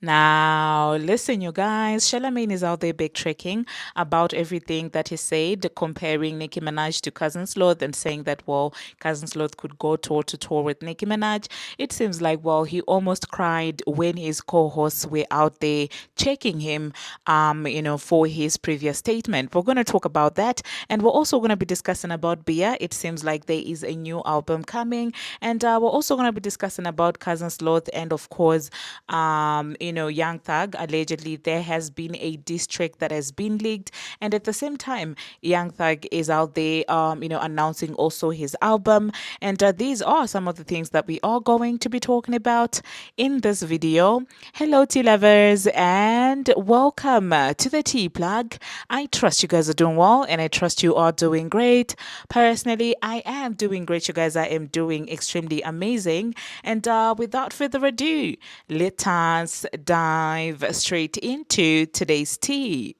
Now, listen, you guys. Charlamagne is out there backtracking about everything that he said, comparing Nicki Minaj to Cousin Stlth and saying that, well, Cousin Stlth could go toe to toe with Nicki Minaj. It seems like, well, he almost cried when his co hosts were out there checking him, for his previous statement. We're going to talk about that. And we're also going to be discussing about Bia. It seems like there is a new album coming. And we're also going to be discussing about Cousin Stlth and, of course, Young Thug. Allegedly, there has been a diss track that has been leaked, and at the same time, Young Thug is out there, announcing also his album. And these are some of the things that we are going to be talking about in this video. Hello, tea lovers, and welcome to the tea plug. I trust you guys are doing well, and I trust you are doing great. Personally, I am doing great, you guys. I am doing extremely amazing. And without further ado, let us dive straight into today's tea.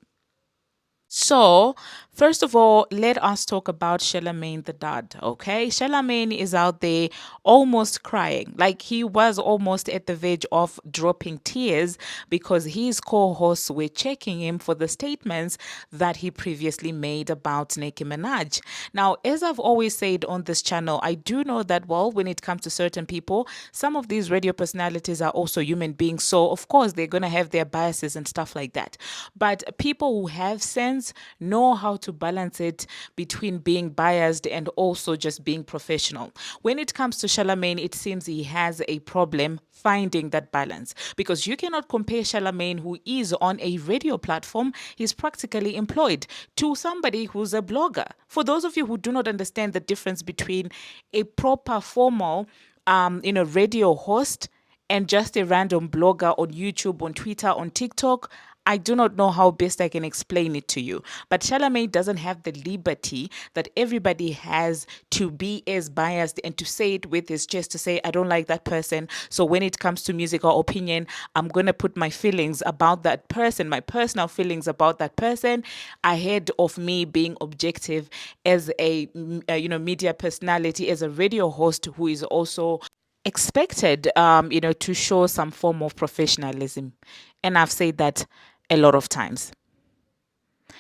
So, first of all, let us talk about Charlemagne the dad, okay? Charlemagne is out there almost crying. Like he was almost at the verge of dropping tears because his co-hosts were checking him for the statements that he previously made about Nicki Minaj. Now, as I've always said on this channel, I do know that, well, when it comes to certain people, some of these radio personalities are also human beings. So, of course, they're going to have their biases and stuff like that. But people who have sense know how to balance it between being biased and also just being professional. When it comes to Charlemagne, it seems he has a problem finding that balance because you cannot compare Charlemagne, who is on a radio platform, he's practically employed, to somebody who's a blogger. For those of you who do not understand the difference between a proper formal radio host and just a random blogger on YouTube, on Twitter, on TikTok, I do not know how best I can explain it to you. But Charlamagne doesn't have the liberty that everybody has to be as biased and to say it with his chest, to say, I don't like that person. So when it comes to music or opinion, I'm going to put my feelings about that person, my personal feelings about that person, ahead of me being objective as a media personality, as a radio host who is also expected, to show some form of professionalism. And I've said that a lot of times.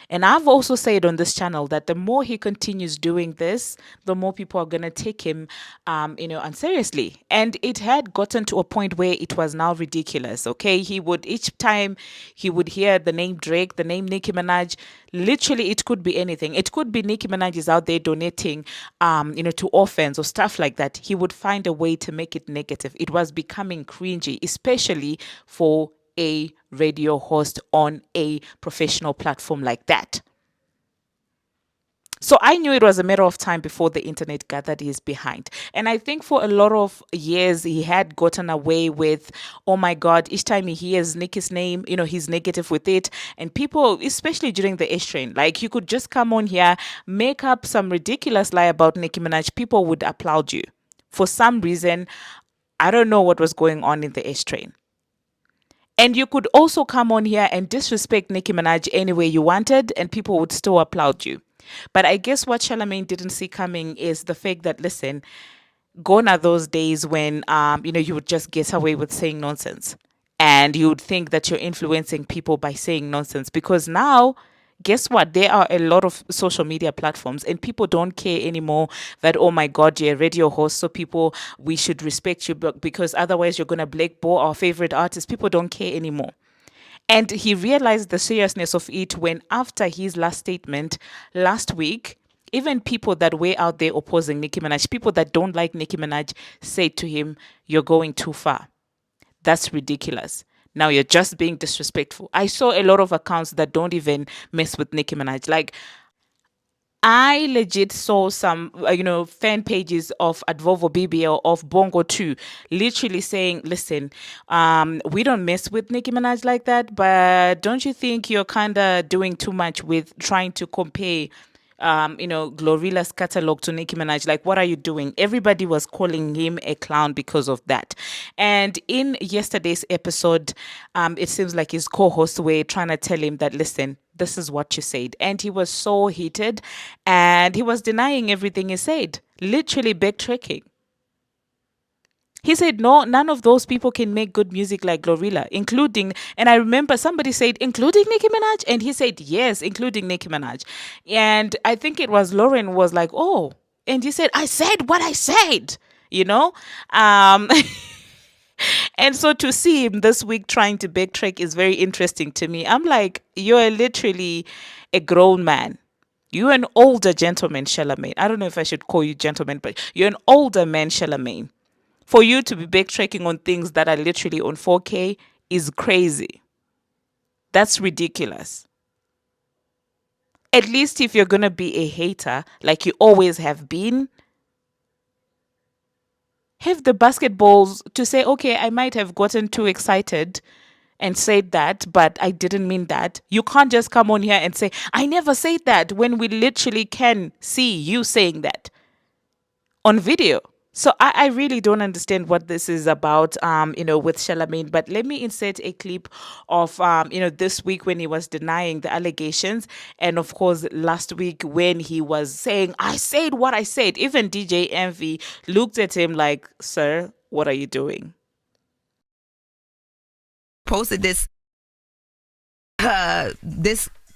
And I've also said on this channel that the more he continues doing this, the more people are going to take him, unseriously. And it had gotten to a point where it was now ridiculous. Okay. He would, each time he would hear the name Drake, the name Nicki Minaj, literally it could be anything. It could be Nicki Minaj is out there donating, to orphans or stuff like that. He would find a way to make it negative. It was becoming cringy, especially for a radio host on a professional platform like that. So I knew it was a matter of time before the internet gathered his behind. And I think for a lot of years, he had gotten away with, oh my God, each time he hears Nicki's name, he's negative with it. And people, especially during the H train, like you could just come on here, make up some ridiculous lie about Nicki Minaj, people would applaud you. For some reason, I don't know what was going on in the H train. And you could also come on here and disrespect Nicki Minaj any way you wanted, and people would still applaud you. But I guess what Charlamagne didn't see coming is the fact that, listen, gone are those days when, you would just get away with saying nonsense. And you would think that you're influencing people by saying nonsense because now, guess what? There are a lot of social media platforms and people don't care anymore that, oh my God, you're a radio host. So people, we should respect you because otherwise you're going to blackball our favorite artists. People don't care anymore. And he realized the seriousness of it when, after his last statement last week, even people that were out there opposing Nicki Minaj, people that don't like Nicki Minaj, said to him, you're going too far. That's ridiculous. Now you're just being disrespectful. I saw a lot of accounts that don't even mess with Nicki Minaj. Like, I legit saw some, fan pages of Advovo BBL of Bongo 2 literally saying, listen, we don't mess with Nicki Minaj like that, but don't you think you're kind of doing too much with trying to compare Glorilla's catalog to Nicki Minaj? Like, what are you doing? Everybody was calling him a clown because of that. And in yesterday's episode, it seems like his co-hosts were trying to tell him that, listen, this is what you said. And he was so heated and he was denying everything he said, literally backtracking. He said, no, none of those people can make good music like Glorilla, including, and I remember somebody said, including Nicki Minaj? And he said, yes, including Nicki Minaj. And I think it was Lauren was like, oh, and he said, I said what I said, you know? Um, and so to see him this week trying to backtrack is very interesting to me. I'm like, you're literally a grown man. You're an older gentleman, Charlamagne. I don't know if I should call you gentleman, but you're an older man, Charlamagne. For you to be backtracking on things that are literally on 4K is crazy. That's ridiculous. At least if you're going to be a hater, like you always have been, have the basketballs to say, okay, I might have gotten too excited and said that, but I didn't mean that. You can't just come on here and say, I never said that, when we literally can see you saying that on video. So I really don't understand what this is about, with Charlamagne. But let me insert a clip of, this week when he was denying the allegations. And of course, last week when he was saying, I said what I said. Even DJ Envy looked at him like, sir, what are you doing? Posted this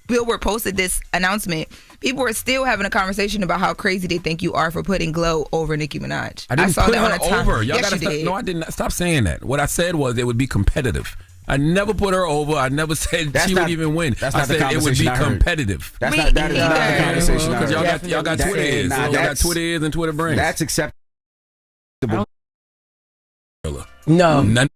Billboard posted this announcement. People are still having a conversation about how crazy they think you are for putting Glow over Nicki Minaj. I didn't saw put that her on a over. time. Y'all Yes, gotta you stop. did. No, I didn't. Stop saying that. What I said was it would be competitive. I never put her over. I never said she would even win. That's I not the said it would be conversation I heard. competitive. That Me is not the either. conversation. I Because heard. y'all got Twitter ears. Nah, Y'all got that's- Twitter ears and Twitter brains. That's acceptable. No, None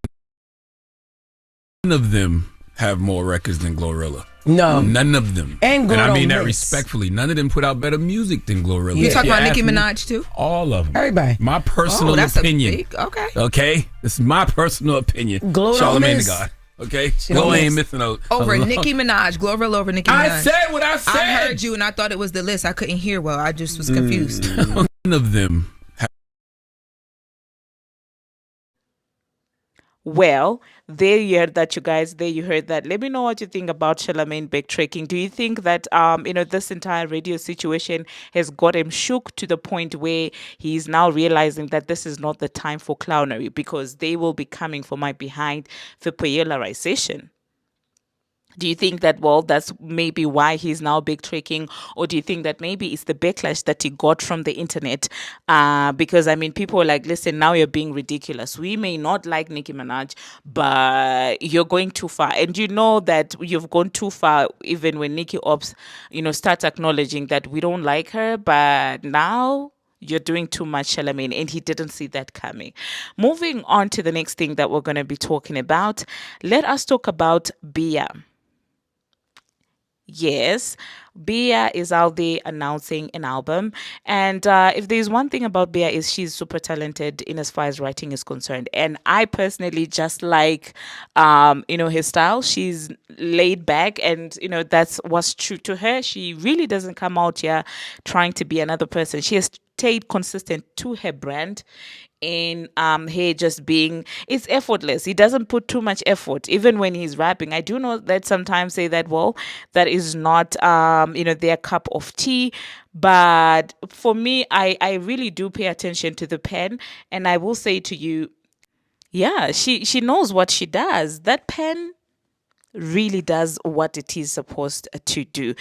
of them have more records than Glorilla. no. None of them. And I mean that Glorilla. respectfully. None of them put out better music than Glorilla. You talking about If Nicki ask me, Minaj too? All of them. Everybody. My personal that's opinion. a big, okay. Okay? This is my personal opinion. Glow don't Charlamagne the miss. God. Okay? She don't Glow ain't miss. missing out. Over Nicki Minaj, Glorilla over Nicki Minaj. I said what I said. I heard you and I thought it was the list. I couldn't hear well. I just was confused. None of them. Well, there you heard that, you guys. There you heard that. Let me know what you think about Charlamagne backtracking. Do you think that this entire radio situation has got him shook to the point where he's now realizing that this is not the time for clownery, because they will be coming for my behind for polarization? Do you think that, well, that's maybe why he's now backtracking? Or do you think that maybe it's the backlash that he got from the internet? Because, I mean, people are like, listen, now you're being ridiculous. We may not like Nicki Minaj, but you're going too far. And you know that you've gone too far even when Nicki Ops, starts acknowledging that we don't like her, but now you're doing too much, Charlamagne, and he didn't see that coming. Moving on to the next thing that we're going to be talking about, let us talk about Bia. Yes, Bia is out there announcing an album, and if there's one thing about Bia is she's super talented in as far as writing is concerned, and I personally just like, his style. She's laid back, and that's what's true to her. She really doesn't come out here trying to be another person. She has stayed consistent to her brand in her just being, it's effortless. He doesn't put too much effort even when he's rapping. I do know that sometimes say that, well, that is not their cup of tea, but for me, I really do pay attention to the pen, and I will say to you, yeah, she knows what she does. That pen really does what it is supposed to do.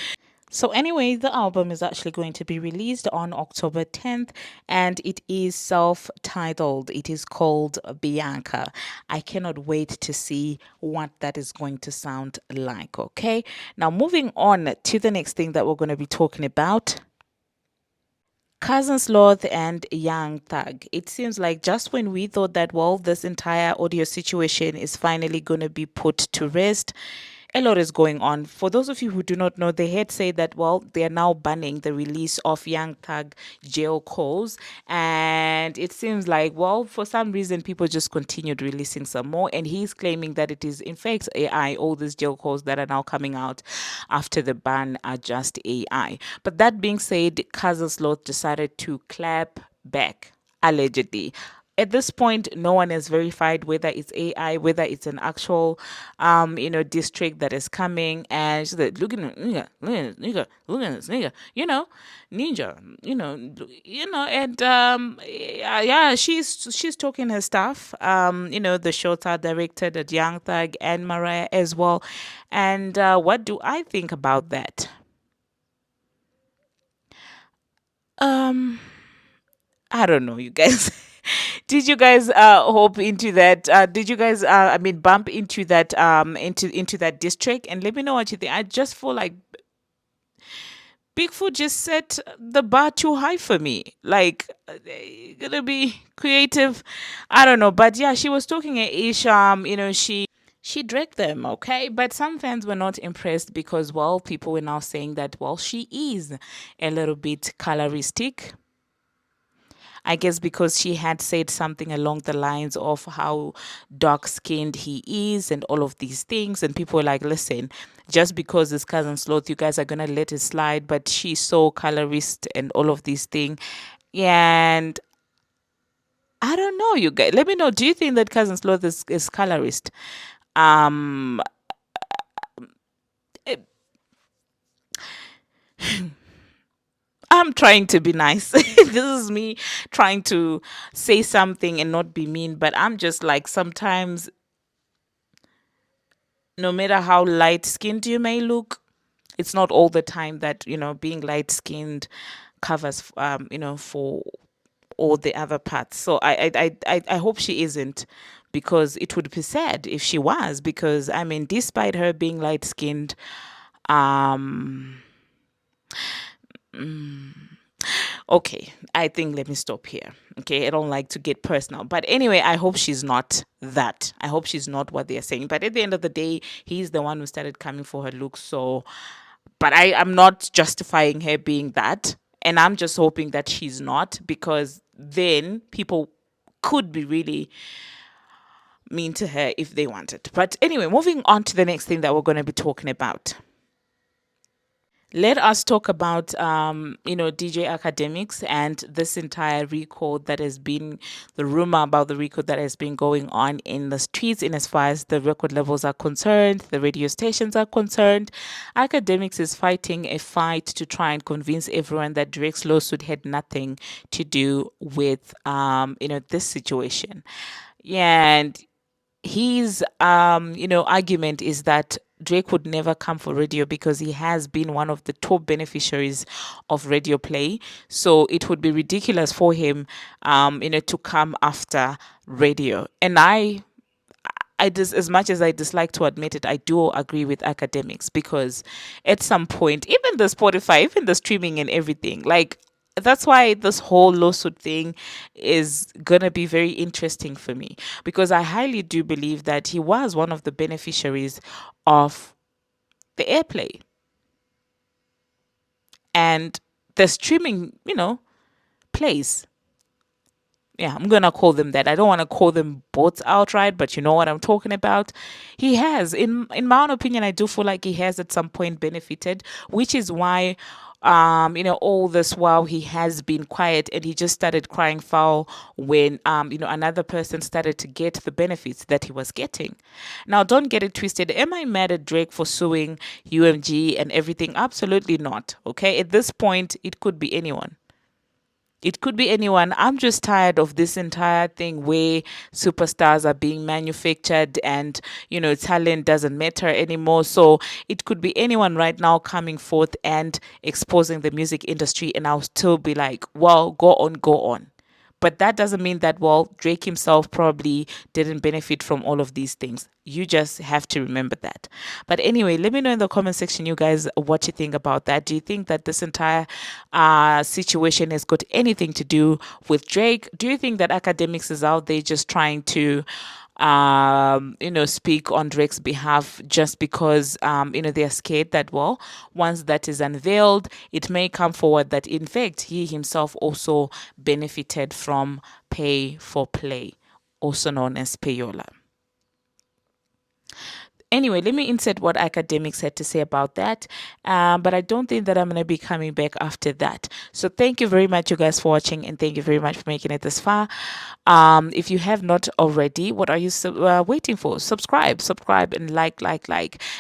So anyway, the album is actually going to be released on October 10th, and it is self-titled. It is called Bianca. I cannot wait to see what that is going to sound like, okay? Now, moving on to the next thing that we're going to be talking about. Cousin Stlth and Young Thug. It seems like just when we thought that, well, this entire audio situation is finally going to be put to rest, a lot is going on. For those of you who do not know, they had said that, well, they are now banning the release of Young Thug jail calls. And it seems like, well, for some reason, people just continued releasing some more. And he's claiming that it is, in fact, AI. All these jail calls that are now coming out after the ban are just AI. But that being said, Cousin Stlth decided to clap back, allegedly. at this point, no one has verified whether it's AI, whether it's an actual, district that is coming. And she's like, look at nigga, look at this nigga, look at this nigga, ninja, and yeah, she's talking her stuff. The shows are directed at Young Thug and Mariah as well. And what do I think about that? I don't know, you guys. Did you guys hope into that? Did you guys bump into that into that district? And let me know what you think. I just feel like Bigfoot just set the bar too high for me. Like, gonna be creative. I don't know, but yeah, she was talking at Isham. She dragged them, okay? But some fans were not impressed because, well, people were now saying that, well, she is a little bit coloristic. I guess because she had said something along the lines of how dark skinned he is and all of these things. And people were like, listen, just because it's Cousin Stlth, you guys are going to let it slide. But she's so colorist and all of these things. And I don't know, you guys. Let me know. Do you think that Cousin Stlth is colorist? Um, I'm trying to be nice. This is me trying to say something and not be mean, but I'm just like, sometimes, no matter how light skinned you may look, it's not all the time that, being light skinned covers, for all the other parts. So I hope she isn't, because it would be sad if she was, because I mean, despite her being light skinned, um, okay, I think let me stop here. Okay, I don't like to get personal. But anyway, I hope she's not that. I hope she's not what they're saying. But at the end of the day, he's the one who started coming for her looks. So, but I'm not justifying her being that. And I'm just hoping that she's not, because then people could be really mean to her if they wanted. But anyway, moving on to the next thing that we're going to be talking about. Let us talk about, DJ Academics and this entire RICO that has been, the rumor about the RICO that has been going on in the streets, in as far as the record labels are concerned, the radio stations are concerned. Academics is fighting a fight to try and convince everyone that Drake's lawsuit had nothing to do with, this situation. And his argument is that Drake would never come for radio because he has been one of the top beneficiaries of radio play. So it would be ridiculous for him to come after radio. And as much as I dislike to admit it, I do agree with Academics, because at some point, even the Spotify, even the streaming and everything, like, that's why this whole lawsuit thing is gonna be very interesting for me, because I highly do believe that he was one of the beneficiaries of the airplay and the streaming, plays. Yeah, I'm gonna call them that. I don't want to call them bots outright, but you know what I'm talking about. He has, in my own opinion, I do feel like he has at some point benefited, which is why, all this while he has been quiet, and he just started crying foul when, another person started to get the benefits that he was getting. Now, don't get it twisted. Am I mad at Drake for suing UMG and everything? Absolutely not. Okay, at this point, it could be anyone. It could be anyone. I'm just tired of this entire thing where superstars are being manufactured and, talent doesn't matter anymore. So it could be anyone right now coming forth and exposing the music industry. And I'll still be like, well, go on, go on. But that doesn't mean that, well, Drake himself probably didn't benefit from all of these things. You just have to remember that. But anyway, let me know in the comment section, you guys, what you think about that. Do you think that this entire situation has got anything to do with Drake? Do you think that Academics is out there just trying to speak on Drake's behalf just because, they're scared that, well, once that is unveiled, it may come forward that, in fact, he himself also benefited from pay for play, also known as payola. Anyway, let me insert what academics had to say about that. But I don't think that I'm going to be coming back after that. So thank you very much, you guys, for watching, and thank you very much for making it this far. If you have not already, what are you waiting for? Subscribe, and like.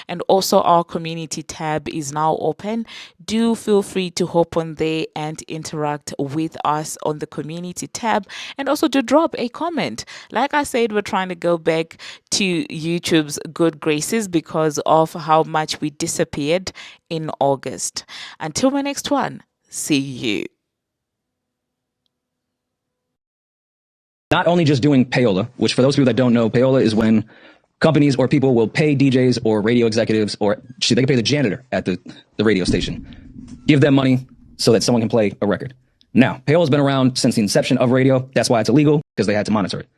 And also, our community tab is now open. Do feel free to hop on there and interact with us on the community tab, and also to drop a comment. Like I said, we're trying to go back to YouTube's good graces because of how much we disappeared in August. Until my next one, see you. Not only just doing payola, which for those people that don't know, payola is when companies or people will pay DJs or radio executives, or they can pay the janitor at the radio station, give them money so that someone can play a record. Now, payola has been around since the inception of radio. That's why it's illegal, because they had to monitor it.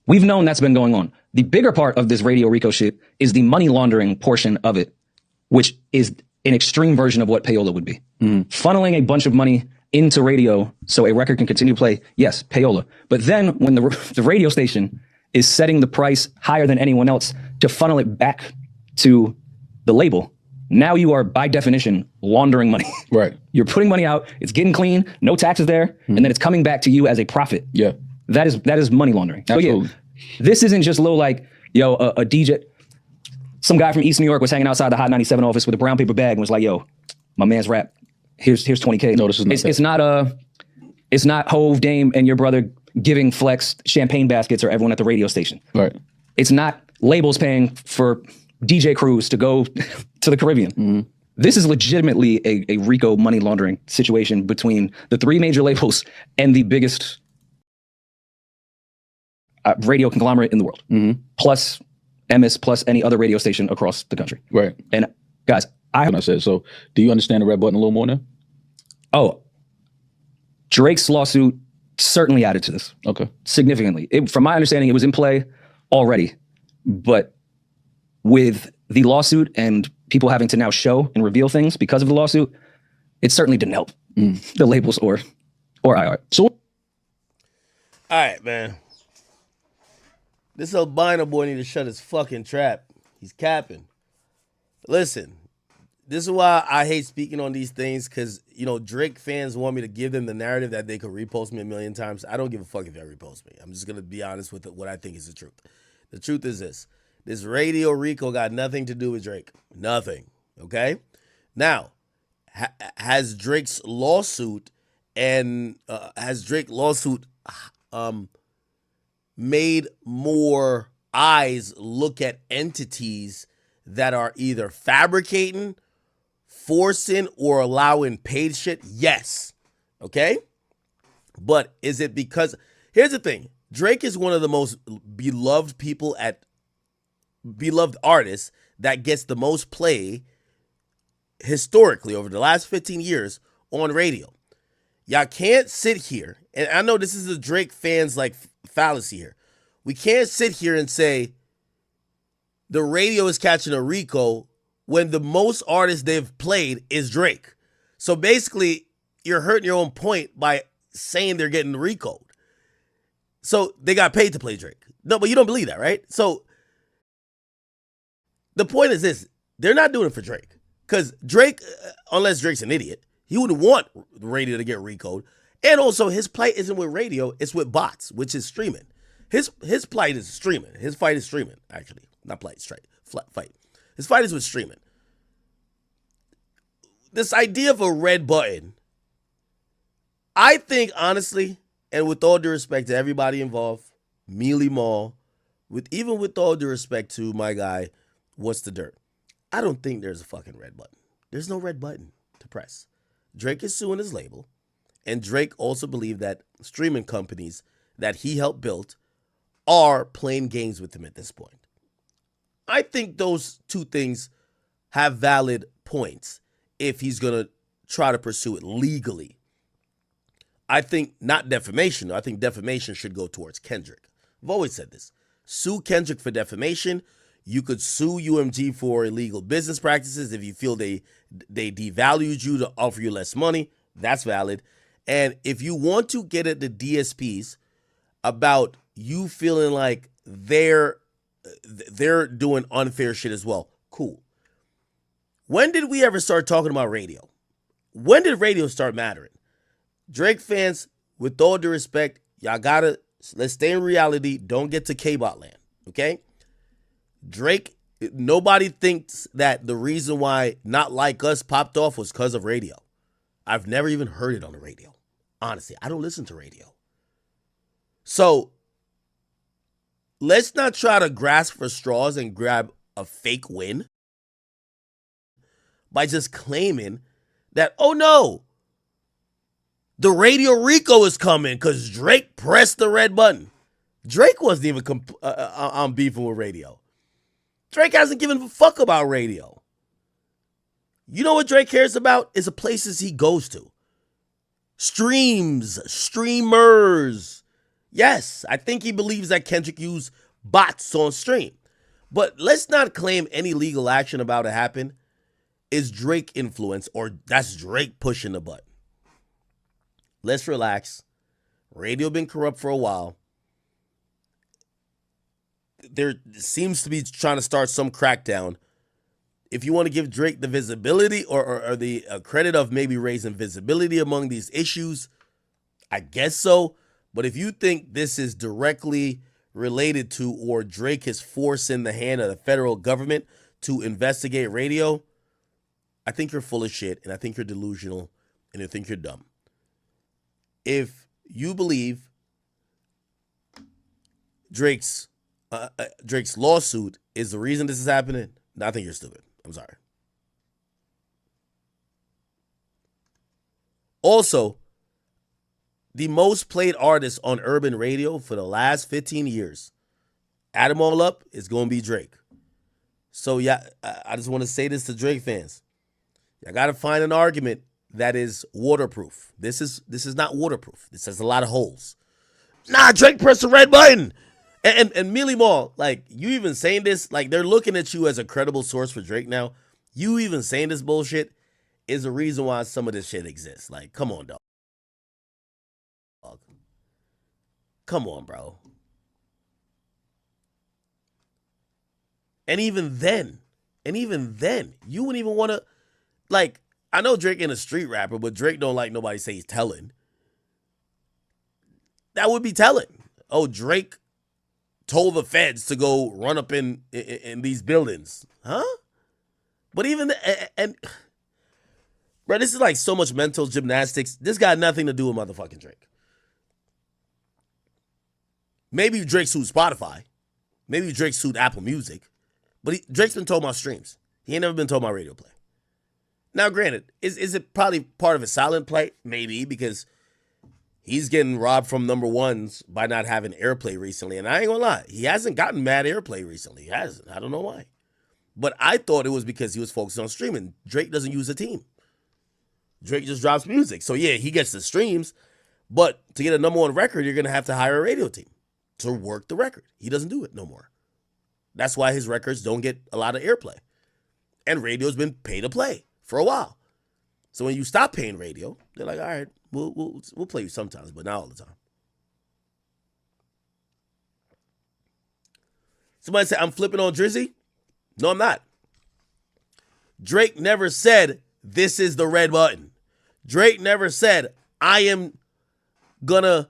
We've known that's been going on. The bigger part of this radio RICO shit is the money laundering portion of it, which is an extreme version of what payola would be. Funneling a bunch of money into radio so a record can continue to play, yes, payola. But then when the radio station is setting the price higher than anyone else to funnel it back to the label, now you are by definition laundering money. Right. You're putting money out, it's getting clean, no taxes there, and then it's coming back to you as a profit. Yeah. That is money laundering. Absolutely. So yeah, this isn't just little like, yo, a DJ, some guy from East New York was hanging outside the Hot 97 office with a brown paper bag and was like, yo, my man's rap, here's 20K. No, this is not it's not Hove, Dame, and your brother giving Flex champagne baskets or everyone at the radio station. Right. It's not labels paying for DJ crews to go to the Caribbean. This is legitimately a RICO money laundering situation between the three major labels and the biggest radio conglomerate in the world, plus MS, plus any other radio station across the country. Right. And guys, I said, so do you understand the red button a little more now? Oh, Drake's lawsuit certainly added to this. Okay. Significantly. From my understanding, it was in play already, but with the lawsuit and people having to now show and reveal things because of the lawsuit, it certainly didn't help the labels or IR. So, all right, man. This albino boy need to shut his fucking trap. He's capping. Listen, this is why I hate speaking on these things, because, you know, Drake fans want me to give them the narrative that they could repost me a million times. I don't give a fuck if they repost me. I'm just going to be honest with what I think is the truth. The truth is this. This radio RICO got nothing to do with Drake. Nothing. Okay? Now, has Drake's lawsuit made more eyes look at entities that are either fabricating, forcing, or allowing paid shit? Yes. Okay? But is it because... Here's the thing. Drake is one of the most beloved artists that gets the most play historically over the last 15 years on radio. Y'all can't sit here, and I know this is a Drake fans like fallacy here. We can't sit here and say the radio is catching a RICO when the most artists they've played is Drake. So basically, you're hurting your own point by saying they're getting RICO'd. So they got paid to play Drake. No, but you don't believe that, right? So the point is this. They're not doing it for Drake. Because Drake, unless Drake's an idiot, he wouldn't want the radio to get RICO'd. And also, his plight isn't with radio, it's with bots, which is streaming. His plight is streaming. His fight is streaming, actually. Not plight, straight. Fight. His fight is with streaming. This idea of a red button, I think, honestly, and with all due respect to everybody involved, Mealy Mall, even with all due respect to my guy, What's the Dirt, I don't think there's a fucking red button. There's no red button to press. Drake is suing his label, and Drake also believed that streaming companies that he helped build are playing games with him at this point. I think those two things have valid points if he's going to try to pursue it legally. I think not defamation, though. I think defamation should go towards Kendrick. I've always said this. Sue Kendrick for defamation. You could sue UMG for illegal business practices if you feel they devalued you to offer you less money. That's valid. And if you want to get at the DSPs about you feeling like they're they're doing unfair shit as well. Cool. When did we ever start talking about radio? When did radio start mattering? Drake fans, with all due respect, let's stay in reality. Don't get to K-Bot land, okay? Drake, nobody thinks that the reason why Not Like Us popped off was because of radio. I've never even heard it on the radio. Honestly, I don't listen to radio. So let's not try to grasp for straws and grab a fake win by just claiming that, oh no, the Radio RICO is coming because Drake pressed the red button. Drake wasn't even on beefing with radio. Drake hasn't given a fuck about radio. You know what Drake cares about? Is the places he goes to. Streams, streamers. Yes, I think he believes that Kendrick used bots on stream. But let's not claim any legal action about it happen is Drake influence or that's Drake pushing the button. Let's relax. Radio been corrupt for a while. There seems to be trying to start some crackdown. If you want to give Drake the visibility or the credit of maybe raising visibility among these issues, I guess so. But if you think this is directly related to or Drake is forcing the hand of the federal government to investigate radio, I think you're full of shit, and I think you're delusional, and I think you're dumb. If you believe Drake's lawsuit is the reason this is happening, I think you're stupid. I'm sorry. Also, the most played artist on urban radio for the last 15 years, add them all up, it's going to be Drake. So, yeah, I just want to say this to Drake fans. I got to find an argument that is waterproof. This is not waterproof. This has a lot of holes. Nah, Drake pressed the red button. And Millie Mall, like, you even saying this, like, they're looking at you as a credible source for Drake now. You even saying this bullshit is the reason why some of this shit exists. Like, come on, dog. Come on, bro. And even then, you wouldn't even want to, like, I know Drake ain't a street rapper, but Drake don't like nobody say he's telling. That would be telling. Oh, Drake told the feds to go run up in these buildings. Huh? But even, bro, this is like so much mental gymnastics. This got nothing to do with motherfucking Drake. Maybe Drake sued Spotify. Maybe Drake sued Apple Music. But Drake's been told about streams. He ain't never been told about radio play. Now, granted, is it probably part of a silent play? Maybe, because he's getting robbed from number ones by not having airplay recently. And I ain't gonna lie, he hasn't gotten mad airplay recently. He hasn't. I don't know why. But I thought it was because he was focused on streaming. Drake doesn't use a team. Drake just drops music. So, yeah, he gets the streams. But to get a number one record, you're going to have to hire a radio team to work the record. He doesn't do it no more. That's why his records don't get a lot of airplay. And radio's been pay to play for a while. So when you stop paying radio, they're like, all right, we'll play you sometimes, but not all the time. Somebody said, I'm flipping on Drizzy. No, I'm not. Drake never said, this is the red button. Drake never said, I am gonna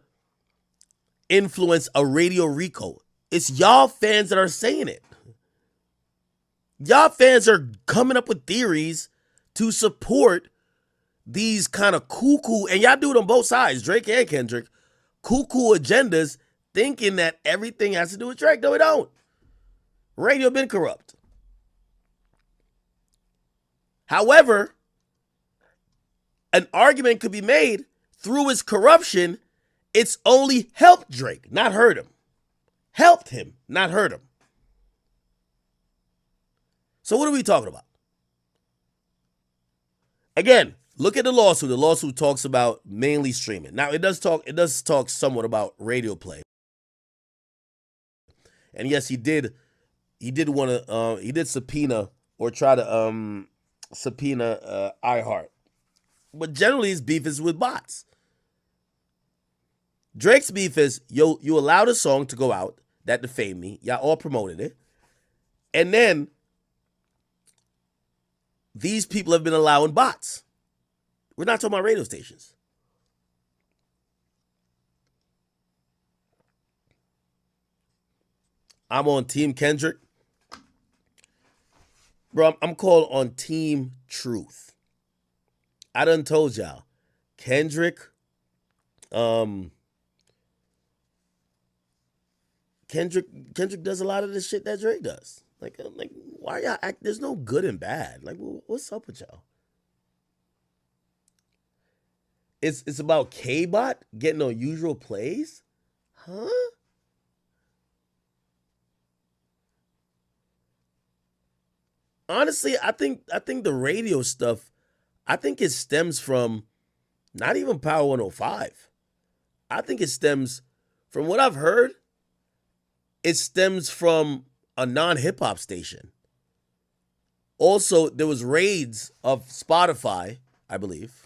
influence a Radio RICO. It's y'all fans that are saying it. Y'all fans are coming up with theories to support these kind of cuckoo, and y'all do it on both sides, Drake and Kendrick, cuckoo agendas, thinking that everything has to do with Drake. No, it don't. Radio been corrupt. However, an argument could be made through his corruption, it's only helped Drake, not hurt him. Helped him, not hurt him. So what are we talking about? Again, look at the lawsuit. The lawsuit talks about mainly streaming. Now it does talk somewhat about radio play. And yes, he did want to he did subpoena or try to subpoena iHeart. But generally his beef is with bots. Drake's beef is you allowed a song to go out that defamed me. Y'all all promoted it. And then these people have been allowing bots. We're not talking about radio stations. I'm on Team Kendrick. Bro, I'm called on Team Truth. I done told y'all. Kendrick does a lot of the shit that Drake does. Like why y'all act? There's no good and bad. Like, what's up with y'all? It's about K-Bot getting unusual plays? Huh? Honestly, I think the radio stuff, I think it stems from not even Power 105. I think it stems from what I've heard. It stems from a non-hip hop station. Also, there was raids of Spotify, I believe.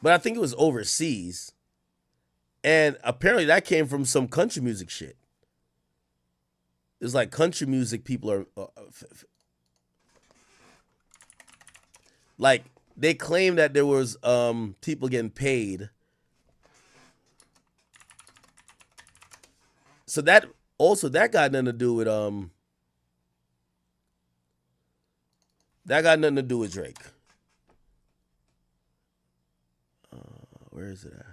But I think it was overseas. And apparently that came from some country music shit. It's like country music people are... like, they claim that there was people getting paid. So that got nothing to do with... that got nothing to do with Drake. Where is it at?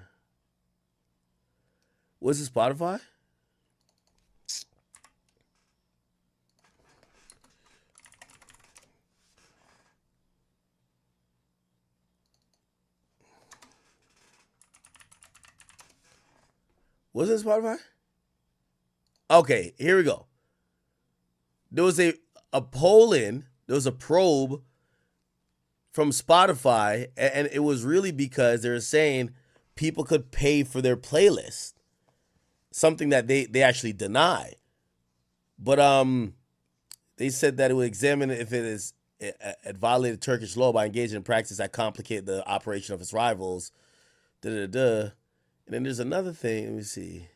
Was it Spotify? Was it Spotify? Okay, here we go. There was a poll in, there was a probe from Spotify, and it was really because they were saying people could pay for their playlist, something that they actually deny. But they said that it would examine if it violated Turkish law by engaging in practice that complicate the operation of its rivals. And then there's another thing. Let me see.